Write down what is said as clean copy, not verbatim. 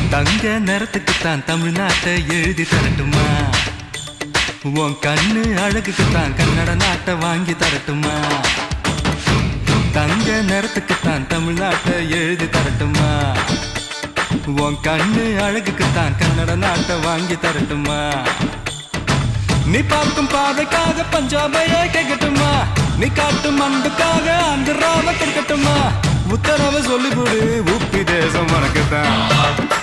தங்க நிறத்துக்குத்தான் தமிழ்நாட்டை எழுதி தரட்டுமா? உன் கண்ணு அழகுக்குத்தான் கன்னட நாட்டை வாங்கி தரட்டுமா? தங்க நிறத்துக்குத்தான் தமிழ்நாட்டை எழுதி தரட்டுமா? உன் கண்ணு அழகுக்குத்தான் கன்னட நாட்டை வாங்கி தரட்டுமா? நீ பார்க்கும் பாதைக்காக பஞ்சாபையே கேட்கட்டுமா? நீ காட்டும் அன்புக்காக ஆந்திராவை கொடுக்கட்டுமா? உத்தரவை சொல்லிவிடு, உப்பி தேசம் உனக்குத்தான்.